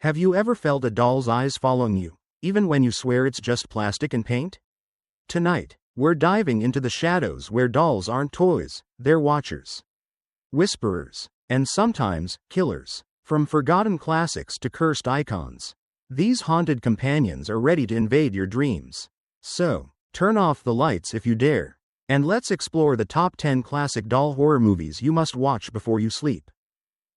Have you ever felt a doll's eyes following you, even when you swear it's just plastic and paint? Tonight, we're diving into the shadows where dolls aren't toys, they're watchers, whisperers, and sometimes, killers. From forgotten classics to cursed icons, these haunted companions are ready to invade your dreams. So, turn off the lights if you dare, and let's explore the top 10 classic doll horror movies you must watch before you sleep.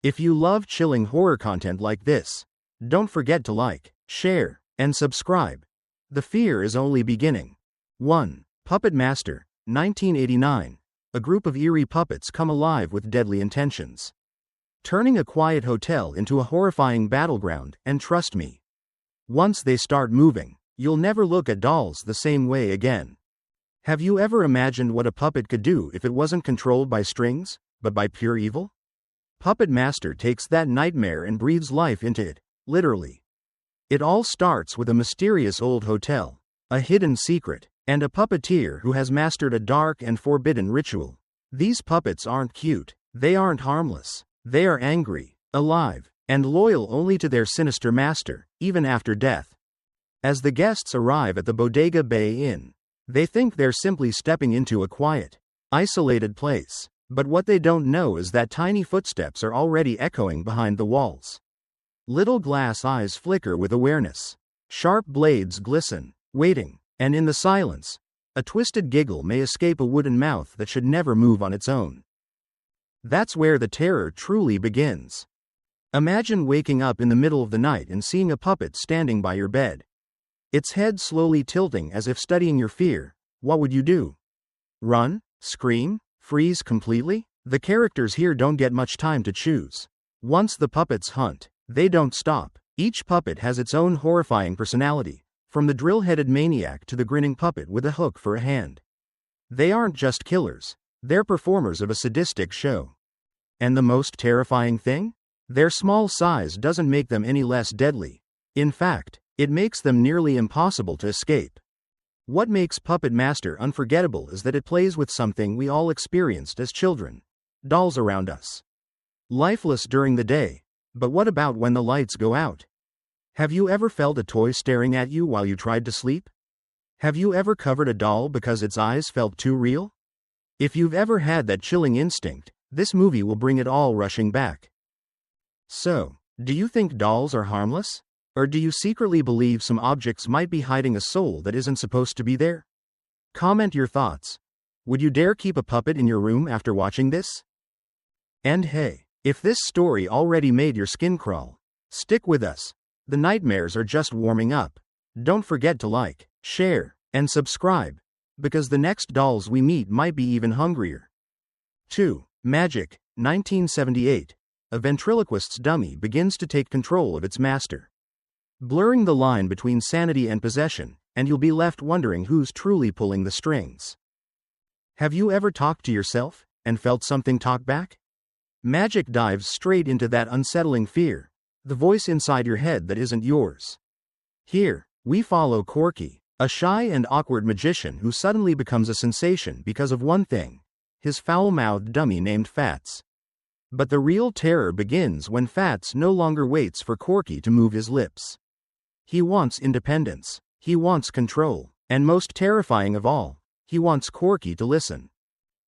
If you love chilling horror content like this, don't forget to like, share, and subscribe. The fear is only beginning. 1. Puppet Master, 1989. A group of eerie puppets come alive with deadly intentions, turning a quiet hotel into a horrifying battleground, and trust me, once they start moving, you'll never look at dolls the same way again. Have you ever imagined what a puppet could do if it wasn't controlled by strings, but by pure evil? Puppet Master takes that nightmare and breathes life into it, literally. It all starts with a mysterious old hotel, a hidden secret, and a puppeteer who has mastered a dark and forbidden ritual. These puppets aren't cute, they aren't harmless. They are angry, alive, and loyal only to their sinister master, even after death. As the guests arrive at the Bodega Bay Inn, they think they're simply stepping into a quiet, isolated place, but what they don't know is that tiny footsteps are already echoing behind the walls. Little glass eyes flicker with awareness. Sharp blades glisten, waiting, and in the silence, a twisted giggle may escape a wooden mouth that should never move on its own. That's where the terror truly begins. Imagine waking up in the middle of the night and seeing a puppet standing by your bed, its head slowly tilting as if studying your fear. What would you do? Run? Scream? Freeze completely? The characters here don't get much time to choose. Once the puppets hunt, they don't stop. Each puppet has its own horrifying personality, from the drill-headed maniac to the grinning puppet with a hook for a hand. They aren't just killers, they're performers of a sadistic show. And the most terrifying thing? Their small size doesn't make them any less deadly. In fact, it makes them nearly impossible to escape. What makes Puppet Master unforgettable is that it plays with something we all experienced as children: dolls around us. Lifeless during the day, but what about when the lights go out? Have you ever felt a toy staring at you while you tried to sleep? Have you ever covered a doll because its eyes felt too real? If you've ever had that chilling instinct, this movie will bring it all rushing back. So, do you think dolls are harmless? Or do you secretly believe some objects might be hiding a soul that isn't supposed to be there? Comment your thoughts. Would you dare keep a puppet in your room after watching this? And hey, if this story already made your skin crawl, stick with us. The nightmares are just warming up. Don't forget to like, share, and subscribe, because the next dolls we meet might be even hungrier. 2. Magic, 1978. A ventriloquist's dummy begins to take control of its master, blurring the line between sanity and possession, and you'll be left wondering who's truly pulling the strings. Have you ever talked to yourself, and felt something talk back? Magic dives straight into that unsettling fear, the voice inside your head that isn't yours. Here, we follow Corky, a shy and awkward magician who suddenly becomes a sensation because of one thing: his foul-mouthed dummy named Fats. But the real terror begins when Fats no longer waits for Corky to move his lips. He wants independence, he wants control, and most terrifying of all, he wants Corky to listen.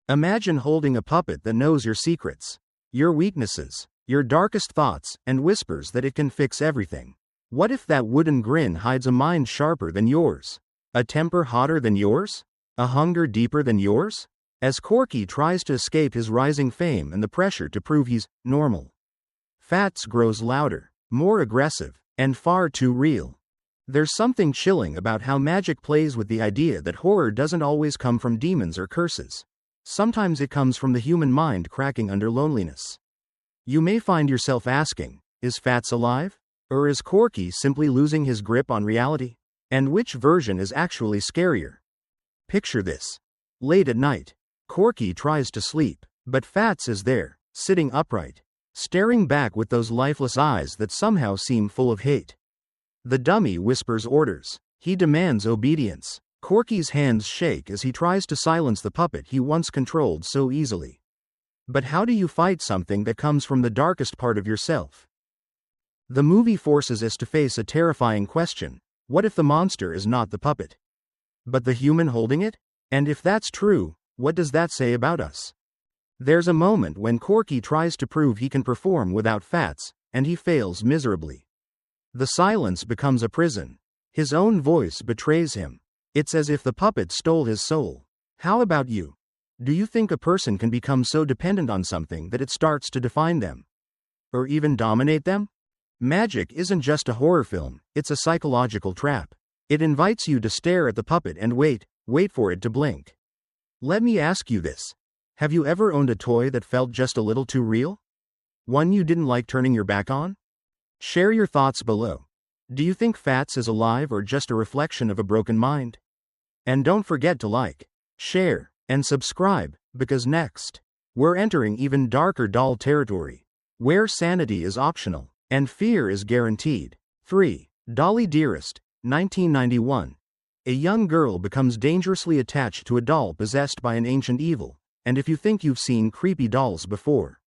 Imagine holding a puppet that knows your secrets, your weaknesses, your darkest thoughts, and whispers that it can fix everything. What if that wooden grin hides a mind sharper than yours? A temper hotter than yours? A hunger deeper than yours? As Corky tries to escape his rising fame and the pressure to prove he's normal, Fats grows louder, more aggressive, and far too real. There's something chilling about how magic plays with the idea that horror doesn't always come from demons or curses. Sometimes it comes from the human mind cracking under loneliness. You may find yourself asking, is Fats alive? Or is Corky simply losing his grip on reality? And which version is actually scarier? Picture this. Late at night, Corky tries to sleep, but Fats is there, sitting upright, staring back with those lifeless eyes that somehow seem full of hate. The dummy whispers orders. He demands obedience. Corky's hands shake as he tries to silence the puppet he once controlled so easily. But how do you fight something that comes from the darkest part of yourself? The movie forces us to face a terrifying question: what if the monster is not the puppet, but the human holding it? And if that's true, what does that say about us? There's a moment when Corky tries to prove he can perform without Fats, and he fails miserably. The silence becomes a prison. His own voice betrays him. It's as if the puppet stole his soul. How about you? Do you think a person can become so dependent on something that it starts to define them? Or even dominate them? Magic isn't just a horror film, it's a psychological trap. It invites you to stare at the puppet and wait for it to blink. Let me ask you this. Have you ever owned a toy that felt just a little too real? One you didn't like turning your back on? Share your thoughts below. Do you think Fats is alive or just a reflection of a broken mind? And don't forget to like, share, and subscribe, because next, we're entering even darker doll territory, where sanity is optional, and fear is guaranteed. 3. Dolly Dearest, 1991. A young girl becomes dangerously attached to a doll possessed by an ancient evil, and if you think you've seen creepy dolls before,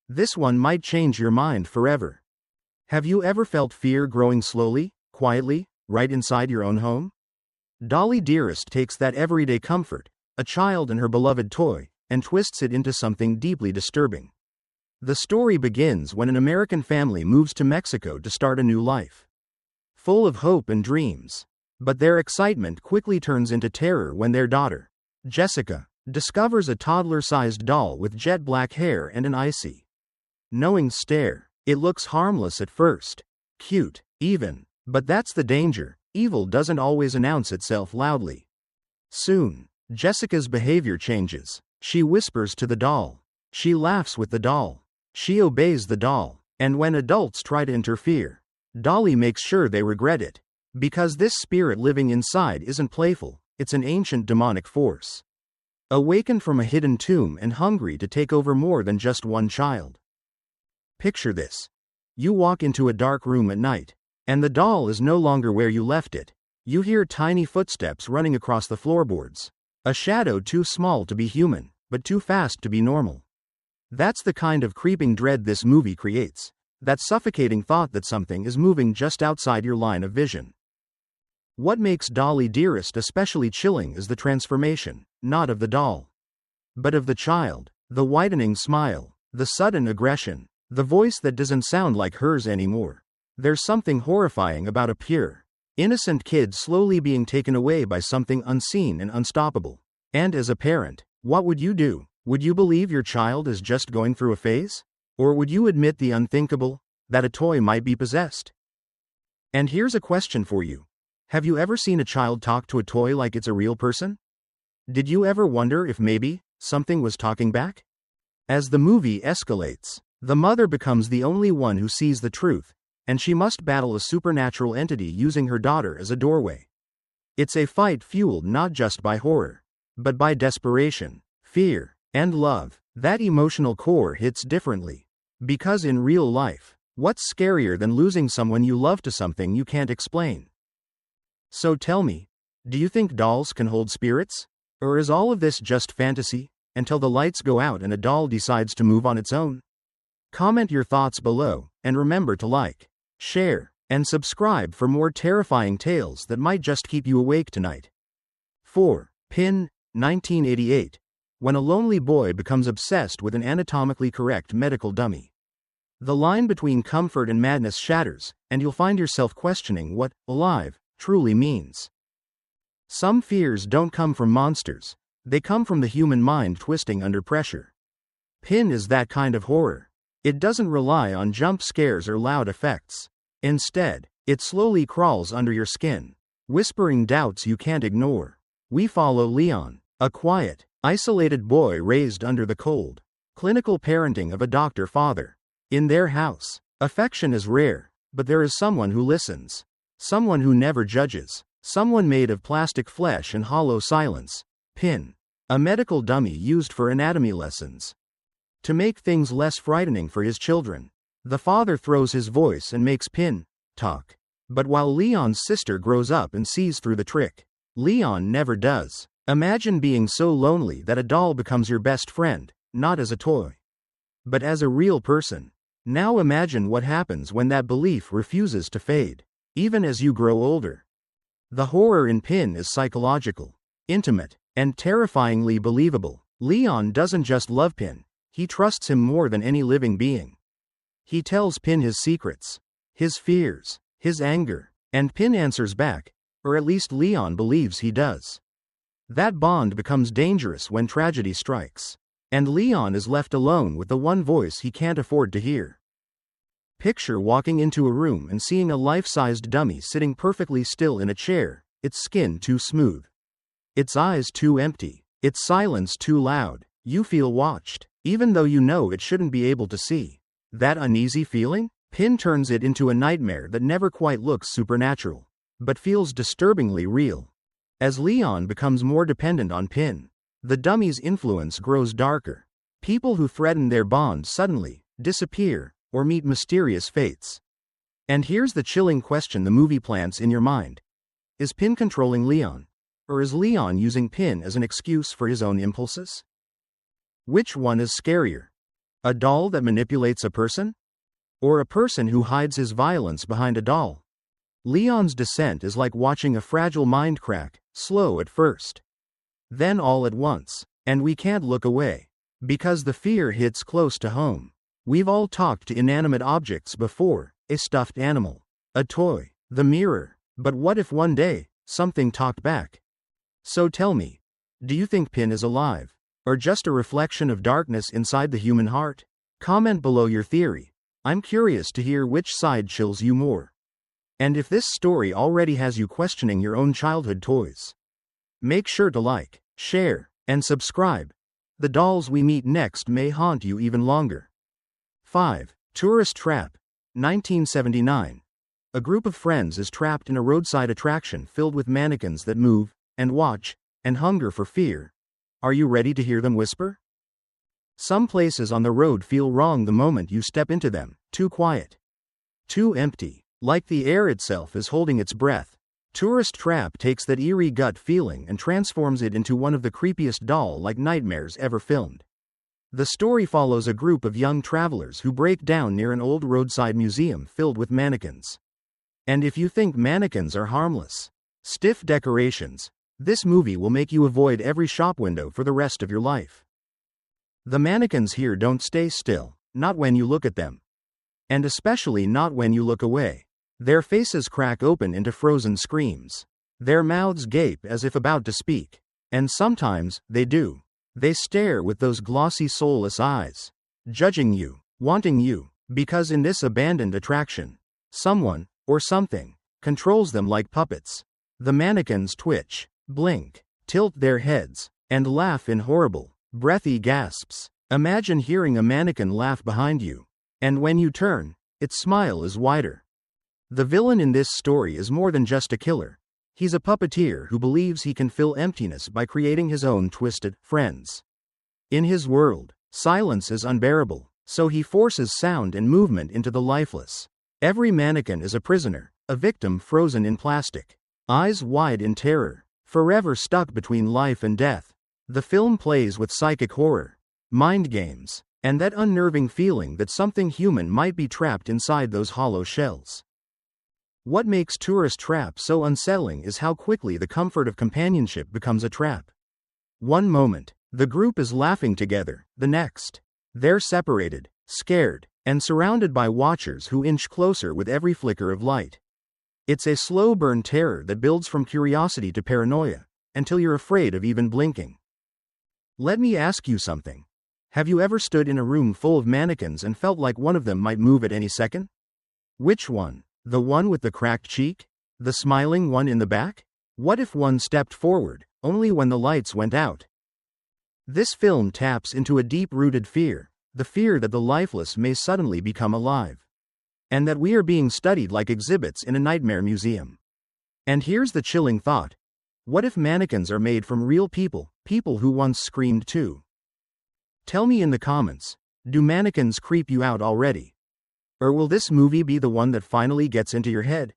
this one might change your mind forever. Have you ever felt fear growing slowly, quietly, right inside your own home? Dolly Dearest takes that everyday comfort, a child and her beloved toy, and twists it into something deeply disturbing. The story begins when an American family moves to Mexico to start a new life, full of hope and dreams. But their excitement quickly turns into terror when their daughter, Jessica, discovers a toddler-sized doll with jet black hair and an icy, knowing stare. It looks harmless at first, cute, even, but that's the danger. Evil doesn't always announce itself loudly. Soon, Jessica's behavior changes. She whispers to the doll. She laughs with the doll. She obeys the doll. And when adults try to interfere, Dolly makes sure they regret it. Because this spirit living inside isn't playful, it's an ancient demonic force, awakened from a hidden tomb and hungry to take over more than just one child. Picture this. You walk into a dark room at night, and the doll is no longer where you left it. You hear tiny footsteps running across the floorboards. A shadow too small to be human, but too fast to be normal. That's the kind of creeping dread this movie creates. That suffocating thought that something is moving just outside your line of vision. What makes Dolly Dearest especially chilling is the transformation, not of the doll, but of the child. The widening smile, the sudden aggression, the voice that doesn't sound like hers anymore. There's something horrifying about a pure, innocent kid slowly being taken away by something unseen and unstoppable. And as a parent, what would you do? Would you believe your child is just going through a phase? Or would you admit the unthinkable, that a toy might be possessed? And here's a question for you. Have you ever seen a child talk to a toy like it's a real person? Did you ever wonder if maybe something was talking back? As the movie escalates, the mother becomes the only one who sees the truth, and she must battle a supernatural entity using her daughter as a doorway. It's a fight fueled not just by horror, but by desperation, fear, and love. That emotional core hits differently. Because in real life, what's scarier than losing someone you love to something you can't explain? So tell me, do you think dolls can hold spirits? Or is all of this just fantasy, until the lights go out and a doll decides to move on its own? Comment your thoughts below, and remember to like, share, and subscribe for more terrifying tales that might just keep you awake tonight. 4. Pin, 1988. When a lonely boy becomes obsessed with an anatomically correct medical dummy. The line between comfort and madness shatters, and you'll find yourself questioning what alive truly means. Some fears don't come from monsters, they come from the human mind twisting under pressure. Pin is that kind of horror. It doesn't rely on jump scares or loud effects. Instead, it slowly crawls under your skin, whispering doubts you can't ignore. We follow Leon, a quiet, isolated boy raised under the cold, clinical parenting of a doctor-father. In their house, affection is rare, but there is someone who listens. Someone who never judges. Someone made of plastic flesh and hollow silence. Pin. A medical dummy used for anatomy lessons. To make things less frightening for his children, the father throws his voice and makes Pin talk. But while Leon's sister grows up and sees through the trick, Leon never does. Imagine being so lonely that a doll becomes your best friend, not as a toy, but as a real person. Now imagine what happens when that belief refuses to fade, even as you grow older. The horror in Pin is psychological, intimate, and terrifyingly believable. Leon doesn't just love Pin, he trusts him more than any living being. He tells Pin his secrets, his fears, his anger, and Pin answers back, or at least Leon believes he does. That bond becomes dangerous when tragedy strikes, and Leon is left alone with the one voice he can't afford to hear. Picture walking into a room and seeing a life-sized dummy sitting perfectly still in a chair, its skin too smooth, its eyes too empty, its silence too loud. You feel watched, even though you know it shouldn't be able to see. That uneasy feeling? Pin turns it into a nightmare that never quite looks supernatural, but feels disturbingly real. As Leon becomes more dependent on Pin, the dummy's influence grows darker. People who threaten their bond suddenly disappear or meet mysterious fates. And here's the chilling question the movie plants in your mind. Is Pin controlling Leon? Or is Leon using Pin as an excuse for his own impulses? Which one is scarier? A doll that manipulates a person? Or a person who hides his violence behind a doll? Leon's descent is like watching a fragile mind crack, slow at first, then all at once, and we can't look away, because the fear hits close to home. We've all talked to inanimate objects before, a stuffed animal, a toy, the mirror, but what if one day, something talked back? So tell me, do you think Pin is alive, or just a reflection of darkness inside the human heart? Comment below your theory. I'm curious to hear which side chills you more. And if this story already has you questioning your own childhood toys, make sure to like, share, and subscribe. The dolls we meet next may haunt you even longer. 5. Tourist Trap, 1979. A group of friends is trapped in a roadside attraction filled with mannequins that move, and watch, and hunger for fear. Are you ready to hear them whisper? Some places on the road feel wrong the moment you step into them, too quiet, too empty, like the air itself is holding its breath. Tourist Trap takes that eerie gut feeling and transforms it into one of the creepiest doll-like nightmares ever filmed. The story follows a group of young travelers who break down near an old roadside museum filled with mannequins. And if you think mannequins are harmless, stiff decorations, this movie will make you avoid every shop window for the rest of your life. The mannequins here don't stay still, not when you look at them. And especially not when you look away. Their faces crack open into frozen screams. Their mouths gape as if about to speak. And sometimes, they do. They stare with those glossy soulless eyes, judging you, wanting you, because in this abandoned attraction, someone, or something, controls them like puppets. The mannequins twitch, blink, tilt their heads, and laugh in horrible, breathy gasps. Imagine hearing a mannequin laugh behind you, and when you turn, its smile is wider. The villain in this story is more than just a killer. He's a puppeteer who believes he can fill emptiness by creating his own twisted friends. In his world, silence is unbearable, so he forces sound and movement into the lifeless. Every mannequin is a prisoner, a victim frozen in plastic, eyes wide in terror, forever stuck between life and death. The film plays with psychic horror, mind games, and that unnerving feeling that something human might be trapped inside those hollow shells. What makes Tourist Trap so unsettling is how quickly the comfort of companionship becomes a trap. One moment, the group is laughing together, the next, they're separated, scared, and surrounded by watchers who inch closer with every flicker of light. It's a slow burn terror that builds from curiosity to paranoia, until you're afraid of even blinking. Let me ask you something. Have you ever stood in a room full of mannequins and felt like one of them might move at any second? Which one? The one with the cracked cheek? The smiling one in the back? What if one stepped forward, only when the lights went out? This film taps into a deep-rooted fear, the fear that the lifeless may suddenly become alive. And that we are being studied like exhibits in a nightmare museum. And here's the chilling thought. What if mannequins are made from real people, people who once screamed too? Tell me in the comments, do mannequins creep you out already? Or will this movie be the one that finally gets into your head?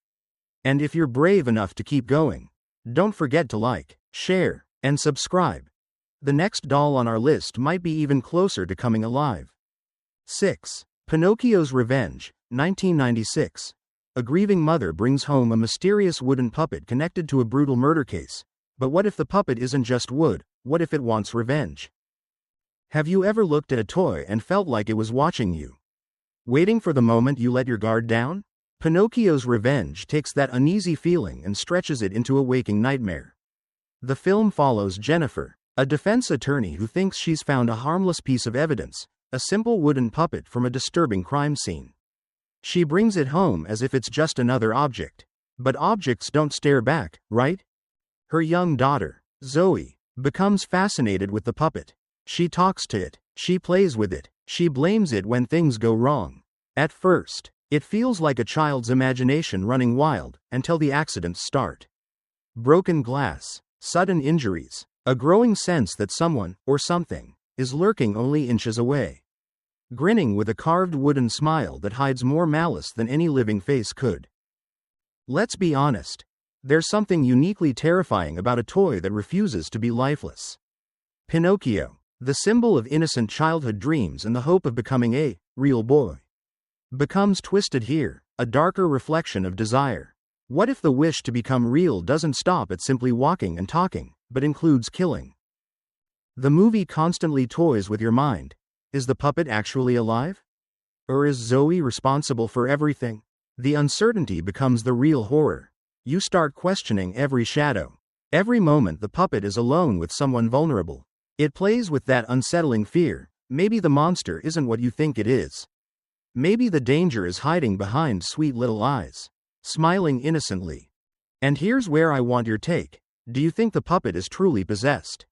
And if you're brave enough to keep going, don't forget to like, share, and subscribe. The next doll on our list might be even closer to coming alive. 6. Pinocchio's Revenge, 1996. A grieving mother brings home a mysterious wooden puppet connected to a brutal murder case. But what if the puppet isn't just wood? What if it wants revenge? Have you ever looked at a toy and felt like it was watching you, waiting for the moment you let your guard down? Pinocchio's Revenge takes that uneasy feeling and stretches it into a waking nightmare. The film follows Jennifer, a defense attorney who thinks she's found a harmless piece of evidence, a simple wooden puppet from a disturbing crime scene. She brings it home as if it's just another object. But objects don't stare back, right? Her young daughter, Zoe, becomes fascinated with the puppet. She talks to it, she plays with it, she blames it when things go wrong. At first, it feels like a child's imagination running wild until the accidents start. Broken glass, sudden injuries, a growing sense that someone, or something, is lurking only inches away. Grinning with a carved wooden smile that hides more malice than any living face could. Let's be honest. There's something uniquely terrifying about a toy that refuses to be lifeless. Pinocchio, the symbol of innocent childhood dreams and the hope of becoming a real boy, becomes twisted here, a darker reflection of desire. What if the wish to become real doesn't stop at simply walking and talking, but includes killing? The movie constantly toys with your mind. Is the puppet actually alive? Or is Zoe responsible for everything? The uncertainty becomes the real horror. You start questioning every shadow. Every moment the puppet is alone with someone vulnerable. It plays with that unsettling fear. Maybe the monster isn't what you think it is. Maybe the danger is hiding behind sweet little eyes, smiling innocently. And here's where I want your take. Do you think the puppet is truly possessed?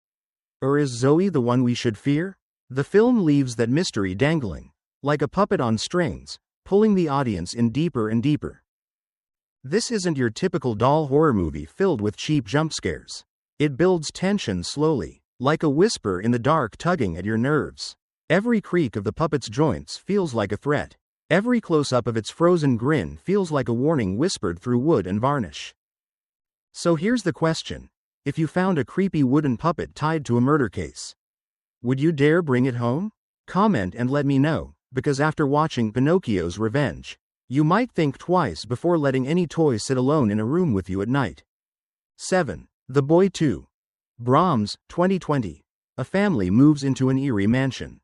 Or is Zoe the one we should fear? The film leaves that mystery dangling, like a puppet on strings, pulling the audience in deeper and deeper. This isn't your typical doll horror movie filled with cheap jump scares. It builds tension slowly, like a whisper in the dark tugging at your nerves. Every creak of the puppet's joints feels like a threat. Every close-up of its frozen grin feels like a warning whispered through wood and varnish. So here's the question. If you found a creepy wooden puppet tied to a murder case, would you dare bring it home? Comment and let me know, because after watching Pinocchio's Revenge, you might think twice before letting any toy sit alone in a room with you at night. 7. The Boy 2. Brahms, 2020. A family moves into an eerie mansion,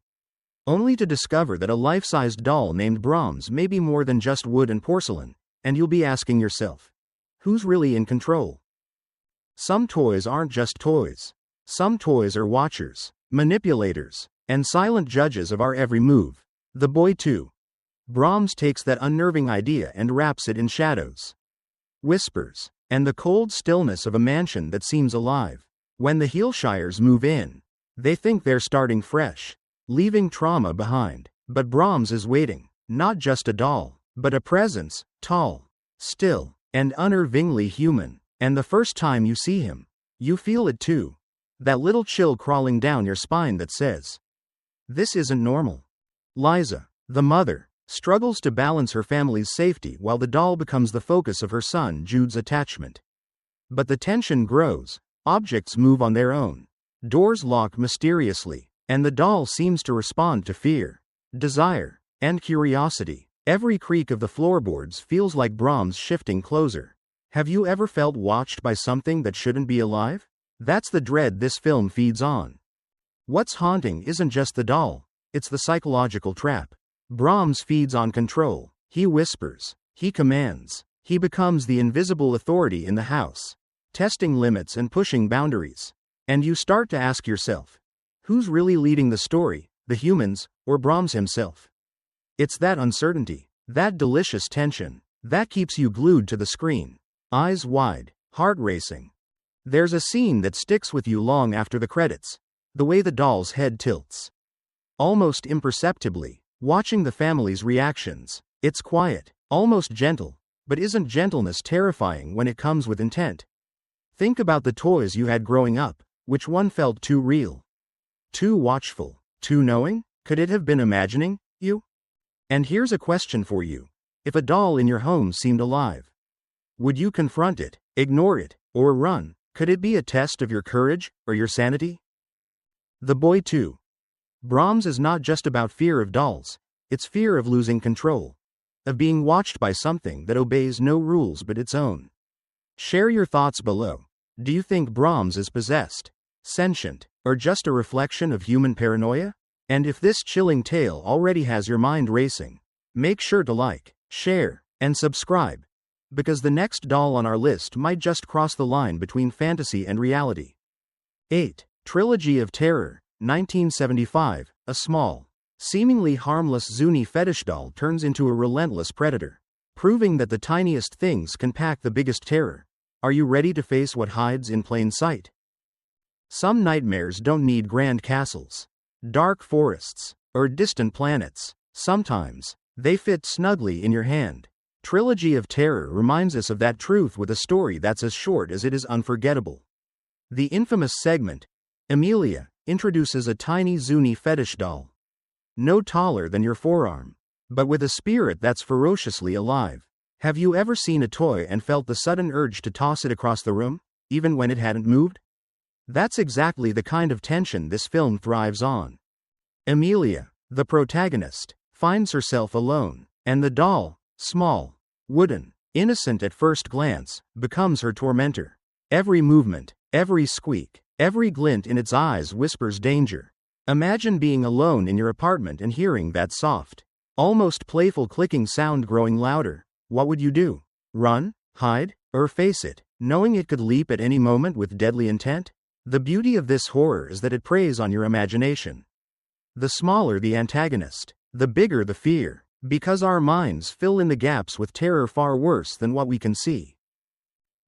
only to discover that a life-sized doll named Brahms may be more than just wood and porcelain, and you'll be asking yourself, who's really in control? Some toys aren't just toys. Some toys are watchers, manipulators, and silent judges of our every move. The Boy 2. Brahms takes that unnerving idea and wraps it in shadows, whispers, and the cold stillness of a mansion that seems alive. When the Heelshires move in, they think they're starting fresh, leaving trauma behind. But Brahms is waiting, not just a doll, but a presence, tall, still, and unnervingly human. And the first time you see him, you feel it too. That little chill crawling down your spine that says, this isn't normal. Liza, the mother, struggles to balance her family's safety while the doll becomes the focus of her son Jude's attachment. But the tension grows, objects move on their own, doors lock mysteriously, and the doll seems to respond to fear, desire, and curiosity. Every creak of the floorboards feels like Brahms shifting closer. Have you ever felt watched by something that shouldn't be alive? That's the dread this film feeds on. What's haunting isn't just the doll, it's the psychological trap. Brahms feeds on control. He whispers, he commands, he becomes the invisible authority in the house, testing limits and pushing boundaries. And you start to ask yourself, who's really leading the story, the humans, or Brahms himself? It's that uncertainty, that delicious tension, that keeps you glued to the screen, eyes wide, heart racing. There's a scene that sticks with you long after the credits, the way the doll's head tilts, almost imperceptibly, watching the family's reactions. It's quiet, almost gentle, but isn't gentleness terrifying when it comes with intent? Think about the toys you had growing up. Which one felt too real? Too watchful? Too knowing? Could it have been imagining you? And here's a question for you. If a doll in your home seemed alive, would you confront it, ignore it, or run? Could it be a test of your courage, or your sanity? The Boy 2. Brahms is not just about fear of dolls, It's fear of losing control, of being watched by something that obeys no rules but its own. Share your thoughts below. Do you think Brahms is possessed, sentient, or just a reflection of human paranoia? And if this chilling tale already has your mind racing, make sure to like, share, and subscribe, because the next doll on our list might just cross the line between fantasy and reality. 8. Trilogy of Terror, 1975. A small, seemingly harmless Zuni fetish doll turns into a relentless predator, proving that the tiniest things can pack the biggest terror. Are you ready to face what hides in plain sight? Some nightmares don't need grand castles, dark forests, or distant planets. Sometimes, they fit snugly in your hand. Trilogy of Terror reminds us of that truth with a story that's as short as it is unforgettable. The infamous segment, Amelia, introduces a tiny Zuni fetish doll. No taller than your forearm, but with a spirit that's ferociously alive. Have you ever seen a toy and felt the sudden urge to toss it across the room, even when it hadn't moved? That's exactly the kind of tension this film thrives on. Amelia, the protagonist, finds herself alone, and the doll, small, wooden, innocent at first glance, becomes her tormentor. Every movement, every squeak, every glint in its eyes whispers danger. Imagine being alone in your apartment and hearing that soft, almost playful clicking sound growing louder. What would you do? Run, hide, or face it, knowing it could leap at any moment with deadly intent? The beauty of this horror is that it preys on your imagination. The smaller the antagonist, the bigger the fear, because our minds fill in the gaps with terror far worse than what we can see.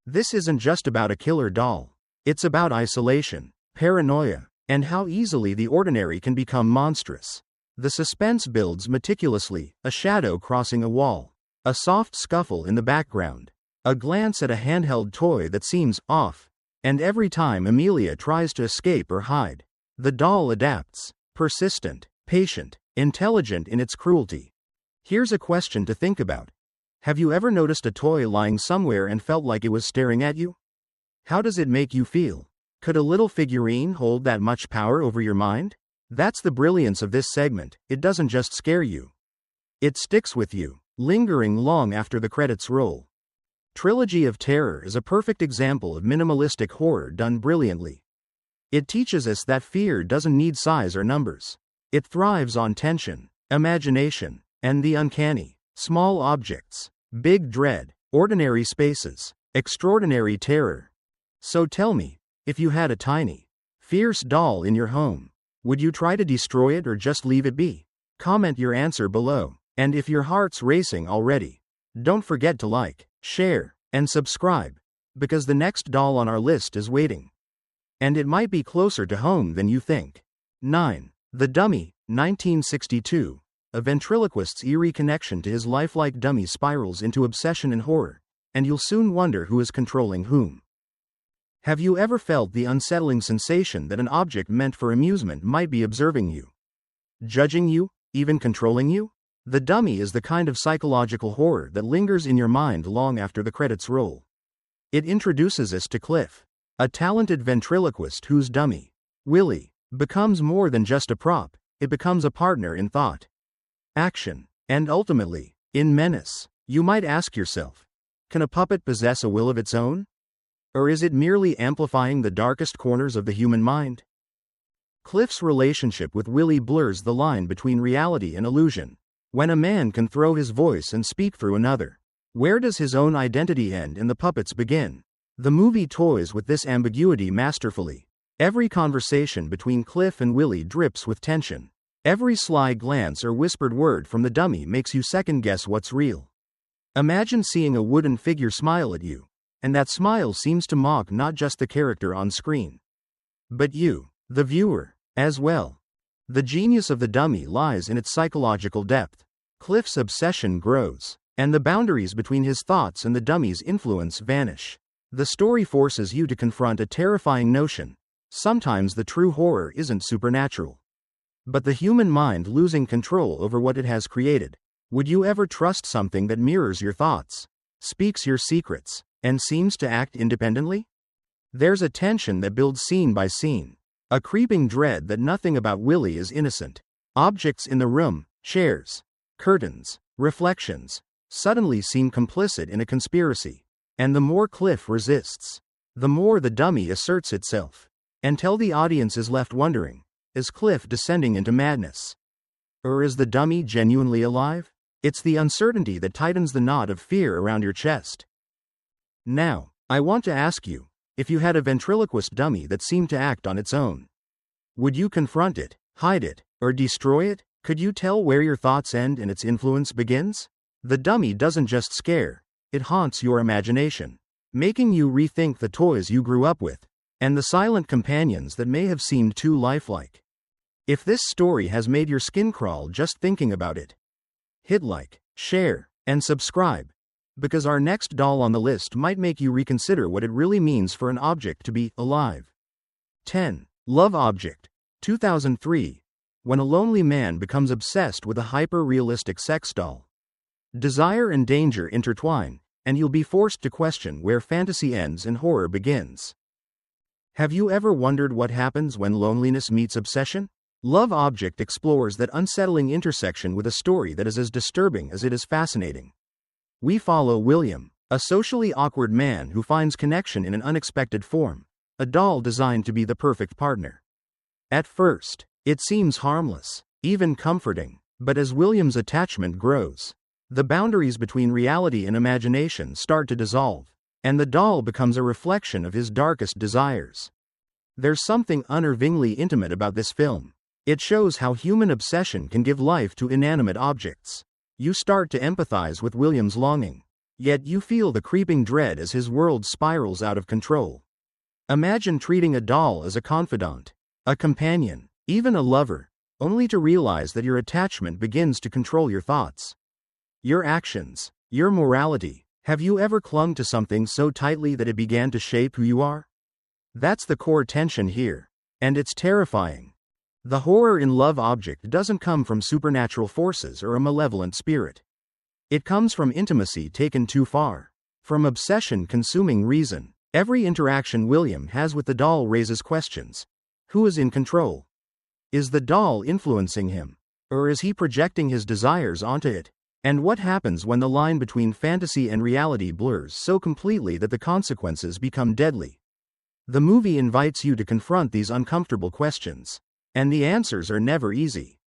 This isn't just about a killer doll. It's about isolation, paranoia, and how easily the ordinary can become monstrous. The suspense builds meticulously, a shadow crossing a wall, a soft scuffle in the background, a glance at a handheld toy that seems off, and every time Amelia tries to escape or hide, the doll adapts, persistent, patient, intelligent in its cruelty. Here's a question to think about. Have you ever noticed a toy lying somewhere and felt like it was staring at you? How does it make you feel? Could a little figurine hold that much power over your mind? That's the brilliance of this segment. It doesn't just scare you. It sticks with you, lingering long after the credits roll. Trilogy of Terror is a perfect example of minimalistic horror done brilliantly. It teaches us that fear doesn't need size or numbers. It thrives on tension, imagination, and the uncanny. Small objects, big dread, ordinary spaces, extraordinary terror. So tell me, if you had a tiny, fierce doll in your home, would you try to destroy it or just leave it be? Comment your answer below, and if your heart's racing already, don't forget to like, share, and subscribe, because the next doll on our list is waiting. And it might be closer to home than you think. 9. The Dummy, 1962. A ventriloquist's eerie connection to his lifelike dummy spirals into obsession and horror, and you'll soon wonder who is controlling whom. Have you ever felt the unsettling sensation that an object meant for amusement might be observing you, judging you, even controlling you? The Dummy is the kind of psychological horror that lingers in your mind long after the credits roll. It introduces us to Cliff, a talented ventriloquist whose dummy, Willie, becomes more than just a prop. It becomes a partner in thought, action, and ultimately, in menace. You might ask yourself, can a puppet possess a will of its own? Or is it merely amplifying the darkest corners of the human mind? Cliff's relationship with Willie blurs the line between reality and illusion. When a man can throw his voice and speak through another, where does his own identity end and the puppet's begin? The movie toys with this ambiguity masterfully. Every conversation between Cliff and Willie drips with tension. Every sly glance or whispered word from the dummy makes you second-guess what's real. Imagine seeing a wooden figure smile at you, and that smile seems to mock not just the character on screen, but you, the viewer, as well. The genius of the dummy lies in its psychological depth. Cliff's obsession grows, and the boundaries between his thoughts and the dummy's influence vanish. The story forces you to confront a terrifying notion. Sometimes the true horror isn't supernatural, but the human mind losing control over what it has created. Would you ever trust something that mirrors your thoughts, speaks your secrets, and seems to act independently? There's a tension that builds scene by scene, a creeping dread that nothing about Willie is innocent. Objects in the room, chairs, curtains, reflections, suddenly seem complicit in a conspiracy. And the more Cliff resists, the more the dummy asserts itself. Until the audience is left wondering, is Cliff descending into madness? Or is the dummy genuinely alive? It's the uncertainty that tightens the knot of fear around your chest. Now, I want to ask you, if you had a ventriloquist dummy that seemed to act on its own, would you confront it, hide it, or destroy it? Could you tell where your thoughts end and its influence begins? The dummy doesn't just scare, it haunts your imagination, making you rethink the toys you grew up with, and the silent companions that may have seemed too lifelike. If this story has made your skin crawl just thinking about it, hit like, share, and subscribe, because our next doll on the list might make you reconsider what it really means for an object to be alive. 10. Love Object. 2003. When a lonely man becomes obsessed with a hyper-realistic sex doll. Desire and danger intertwine, and you'll be forced to question where fantasy ends and horror begins. Have you ever wondered what happens when loneliness meets obsession? Love Object explores that unsettling intersection with a story that is as disturbing as it is fascinating. We follow William, a socially awkward man who finds connection in an unexpected form, a doll designed to be the perfect partner. At first, it seems harmless, even comforting, but as William's attachment grows, the boundaries between reality and imagination start to dissolve, and the doll becomes a reflection of his darkest desires. There's something unnervingly intimate about this film. It shows how human obsession can give life to inanimate objects. You start to empathize with William's longing, yet you feel the creeping dread as his world spirals out of control. Imagine treating a doll as a confidant, a companion, even a lover, only to realize that your attachment begins to control your thoughts, your actions, your morality. Have you ever clung to something so tightly that it began to shape who you are? That's the core tension here, and it's terrifying. The horror in Love Object doesn't come from supernatural forces or a malevolent spirit. It comes from intimacy taken too far, from obsession consuming reason. Every interaction William has with the doll raises questions. Who is in control? Is the doll influencing him? Or is he projecting his desires onto it? And what happens when the line between fantasy and reality blurs so completely that the consequences become deadly? The movie invites you to confront these uncomfortable questions. And the answers are never easy.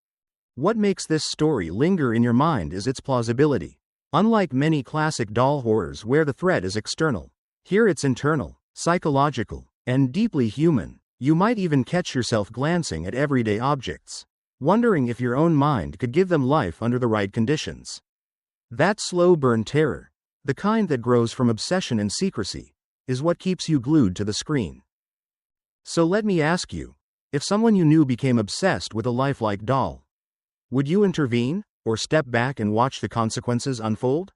What makes this story linger in your mind is its plausibility. Unlike many classic doll horrors where the threat is external, here it's internal, psychological, and deeply human. You might even catch yourself glancing at everyday objects, wondering if your own mind could give them life under the right conditions. That slow burn terror, the kind that grows from obsession and secrecy, is what keeps you glued to the screen. So let me ask you, if someone you knew became obsessed with a lifelike doll, would you intervene, or step back and watch the consequences unfold?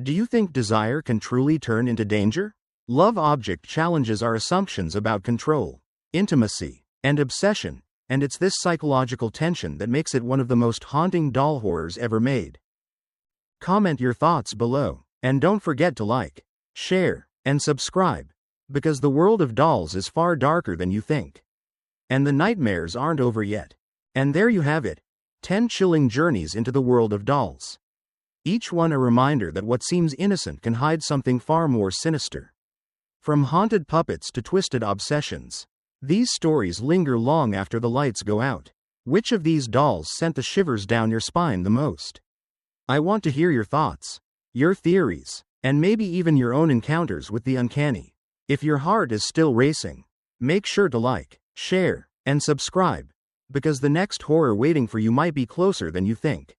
Do you think desire can truly turn into danger? Love Object challenges our assumptions about control, intimacy, and obsession, and it's this psychological tension that makes it one of the most haunting doll horrors ever made. Comment your thoughts below, and don't forget to like, share, and subscribe, because the world of dolls is far darker than you think. And the nightmares aren't over yet. And there you have it, 10 chilling journeys into the world of dolls. Each one a reminder that what seems innocent can hide something far more sinister. From haunted puppets to twisted obsessions, these stories linger long after the lights go out. Which of these dolls sent the shivers down your spine the most? I want to hear your thoughts, your theories, and maybe even your own encounters with the uncanny. If your heart is still racing, make sure to like, share, and subscribe, because the next horror waiting for you might be closer than you think.